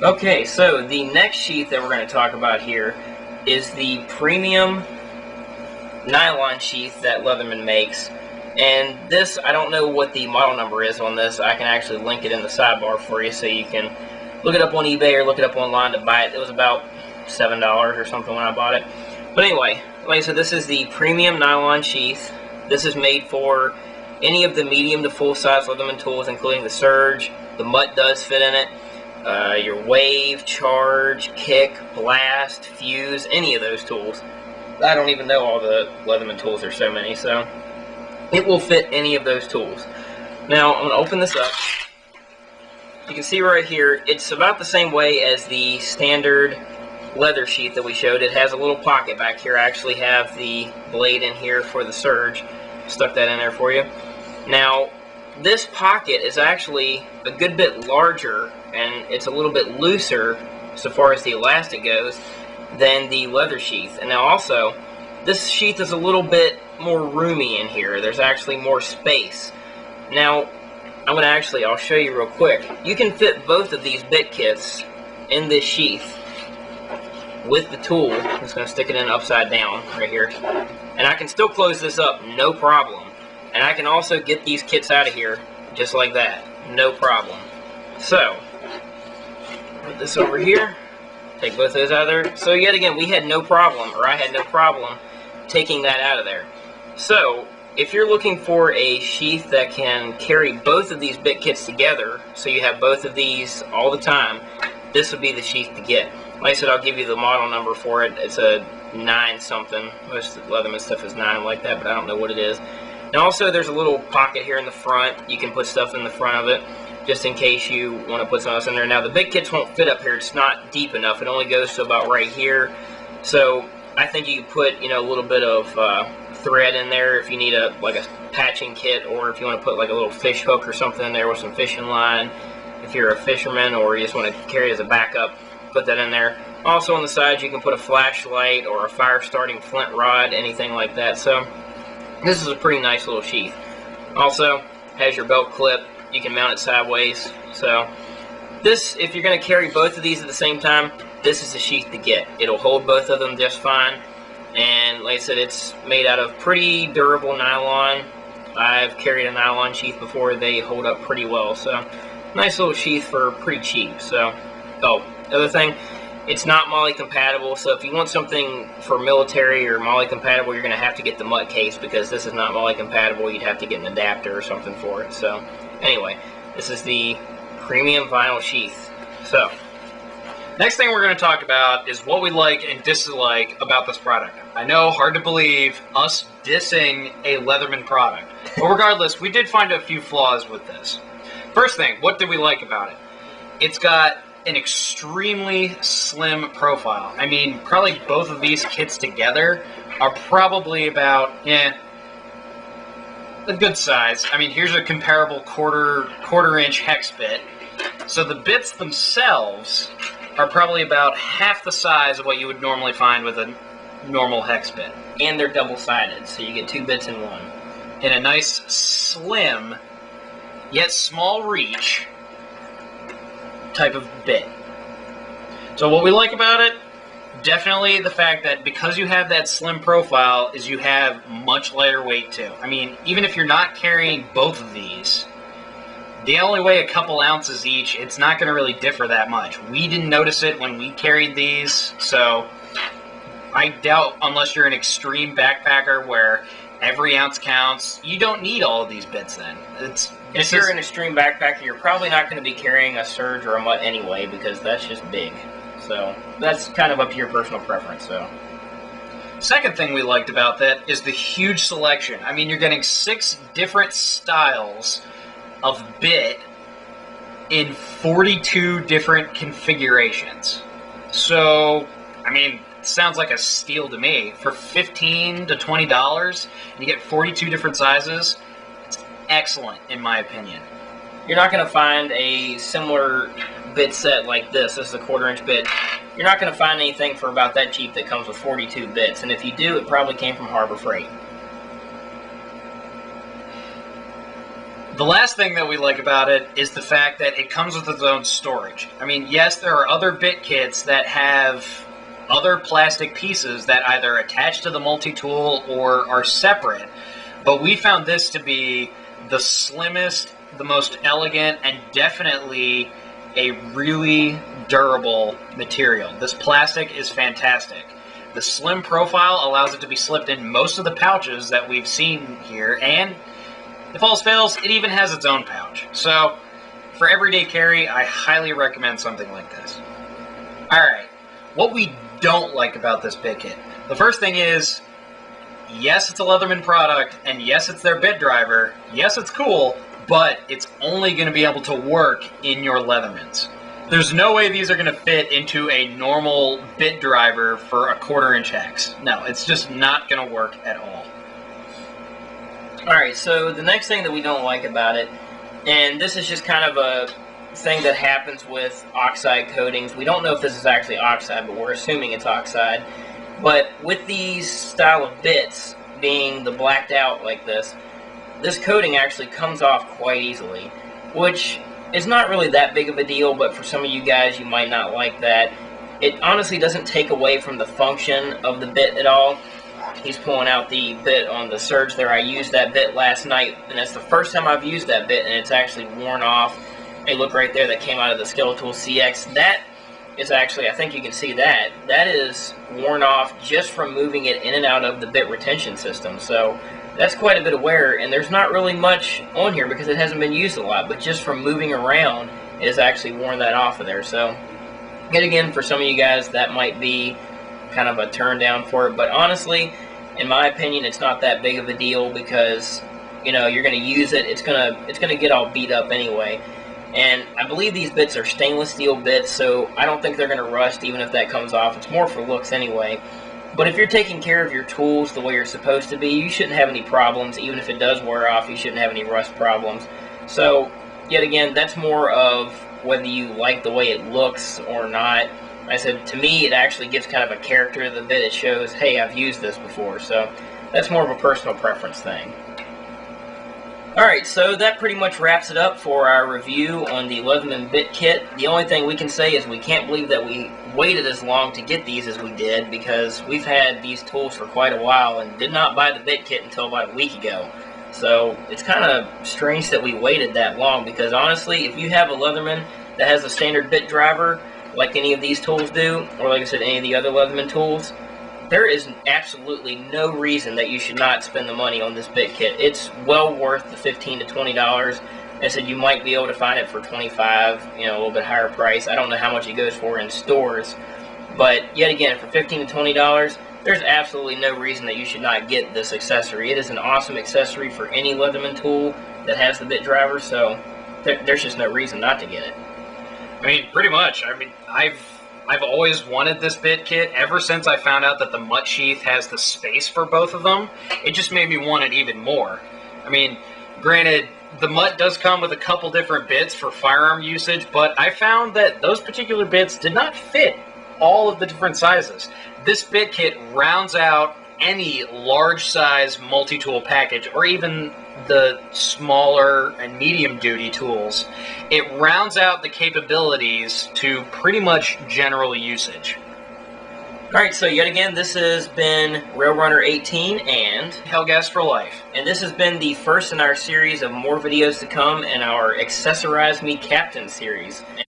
Okay, so the next sheath that we're going to talk about here is the premium nylon sheath that Leatherman makes. And this, I don't know what the model number is on this. I can actually link it in the sidebar for you so you can look it up on eBay or look it up online to buy it. It was about $7 or something when I bought it. But anyway, like I said, this is the premium nylon sheath. This is made for any of the medium to full-size Leatherman tools, including the Surge. The Mutt does fit in it. Your Wave, Charge, Kick, Blast, Fuse, any of those tools. I don't even know all the Leatherman tools, there's so many, so it will fit any of those tools. Now, I'm going to open this up. You can see right here, it's about the same way as the standard leather sheath that we showed. It has a little pocket back here. I actually have the blade in here for the Surge. Stuck that in there for you. Now, this pocket is actually a good bit larger and it's a little bit looser so far as the elastic goes than the leather sheath. And now also, this sheath is a little bit more roomy in here. There's actually more space. Now, I'll show you real quick. You can fit both of these bit kits in this sheath with the tool. I'm just going to stick it in upside down right here. And I can still close this up, no problem. And I can also get these kits out of here just like that, no problem. So, put this over here, take both of those out of there. So yet again, we had no problem, or I had no problem taking that out of there. So, if you're looking for a sheath that can carry both of these bit kits together, so you have both of these all the time, this would be the sheath to get. Like I said, I'll give you the model number for it. It's a 9 something. Most Leatherman stuff is 9 like that, but I don't know what it is. And also, there's a little pocket here in the front. You can put stuff in the front of it, just in case you want to put something else in there. Now, the big kits won't fit up here. It's not deep enough. It only goes to about right here. So, I think you can put, a little bit of thread in there if you need like a patching kit, or if you want to put like a little fish hook or something in there with some fishing line. If you're a fisherman or you just want to carry it as a backup, put that in there. Also, on the sides, you can put a flashlight or a fire-starting flint rod, anything like that. So, this is a pretty nice little sheath. Also, has your belt clip. You can mount it sideways. So, this, if you're going to carry both of these at the same time, this is the sheath to get. It'll hold both of them just fine. And like I said, it's made out of pretty durable nylon. I've carried a nylon sheath before. They hold up pretty well. So, nice little sheath for pretty cheap. So, oh, other thing, it's not MOLLE compatible, so if you want something for military or MOLLE compatible, you're going to have to get the Mutt case, because this is not MOLLE compatible. You'd have to get an adapter or something for it. So, anyway, this is the premium vinyl sheath. So, next thing we're going to talk about is what we like and dislike about this product. I know, hard to believe, us dissing a Leatherman product. But regardless, we did find a few flaws with this. First thing, what did we like about it? It's got an extremely slim profile. I mean, probably both of these kits together are probably about, a good size. I mean, here's a comparable quarter-inch hex bit. So the bits themselves are probably about half the size of what you would normally find with a normal hex bit. And they're double-sided, so you get 2 bits in one. In a nice, slim, yet small reach type of bit. So what we like about it, definitely the fact that because you have that slim profile, is you have much lighter weight too. I mean, even if you're not carrying both of these, they only weigh a couple ounces each. It's not going to really differ that much. We didn't notice it when we carried these, so I doubt, unless you're an extreme backpacker where every ounce counts, you don't need all of these bits then. If you're an extreme backpacker, you're probably not going to be carrying a Surge or a Mutt anyway, because that's just big. So, that's kind of up to your personal preference. So, second thing we liked about that is the huge selection. I mean, you're getting 6 different styles of bit in 42 different configurations. So, I mean, it sounds like a steal to me. For $15 to $20, and you get 42 different sizes, it's excellent, in my opinion. You're not going to find a similar bit set like this. This is a quarter-inch bit. You're not going to find anything for about that cheap that comes with 42 bits. And if you do, it probably came from Harbor Freight. The last thing that we like about it is the fact that it comes with its own storage. I mean, yes, there are other bit kits that have other plastic pieces that either attach to the multi-tool or are separate, but we found this to be the slimmest, the most elegant, and definitely a really durable material. This plastic is fantastic. The slim profile allows it to be slipped in most of the pouches that we've seen here, and if all else fails, it even has its own pouch. So, for everyday carry, I highly recommend something like this. Alright, what we don't like about this bit kit. The first thing is, yes, it's a Leatherman product, and yes, it's their bit driver. Yes, it's cool, but it's only going to be able to work in your Leathermans. There's no way these are going to fit into a normal bit driver for a 1/4-inch hex. No, it's just not going to work at all. Alright, so the next thing that we don't like about it, and this is just kind of a thing that happens with oxide coatings. We don't know if this is actually oxide, but we're assuming it's oxide. But with these style of bits being the blacked out like this coating actually comes off quite easily, which is not really that big of a deal, but for some of you guys, you might not like that. It honestly doesn't take away from the function of the bit at all. He's pulling out the bit on the surge there. I used that bit last night, and that's the first time I've used that bit, and it's actually worn off. Hey, look right there, that came out of the Skeletool CX. That is actually, I think you can see that. That is worn off just from moving it in and out of the bit retention system. So that's quite a bit of wear, and there's not really much on here because it hasn't been used a lot, but just from moving around, it has actually worn that off of there. So, yet again, for some of you guys, that might be kind of a turn down for it, but honestly, in my opinion, it's not that big of a deal because, you know, you're going to use it, it's gonna get all beat up anyway. And I believe these bits are stainless steel bits, so I don't think they're going to rust even if that comes off. It's more for looks anyway. But if you're taking care of your tools the way you're supposed to be, you shouldn't have any problems. Even if it does wear off, you shouldn't have any rust problems. So, yet again, that's more of whether you like the way it looks or not. I said, to me, it actually gives kind of a character to the bit. It shows, hey, I've used this before. So, that's more of a personal preference thing. Alright, so that pretty much wraps it up for our review on the Leatherman Bit Kit. The only thing we can say is we can't believe that we waited as long to get these as we did, because we've had these tools for quite a while and did not buy the Bit Kit until about a week ago. So it's kind of strange that we waited that long, because honestly, if you have a Leatherman that has a standard bit driver, like any of these tools do, or like I said, any of the other Leatherman tools, there is absolutely no reason that you should not spend the money on this bit kit. It's well worth the $15 to $20. I said you might be able to find it for $25, you know, a little bit higher price. I don't know how much it goes for in stores, but yet again, for $15 to $20, there's absolutely no reason that you should not get this accessory. It is an awesome accessory for any Leatherman tool that has the bit driver, so there's just no reason not to get it. I mean, pretty much. I mean, I've always wanted this bit kit ever since I found out that the mutt sheath has the space for both of them. It just made me want it even more. I mean, granted, the mutt does come with a couple different bits for firearm usage, but I found that those particular bits did not fit all of the different sizes. This bit kit rounds out any large size multi-tool package, or even the smaller and medium duty tools. It rounds out the capabilities to pretty much general usage. Alright, so yet again, this has been Railrunner 18 and Hellgas for Life. And this has been the first in our series of more videos to come in our Accessorize Me Cap'n series.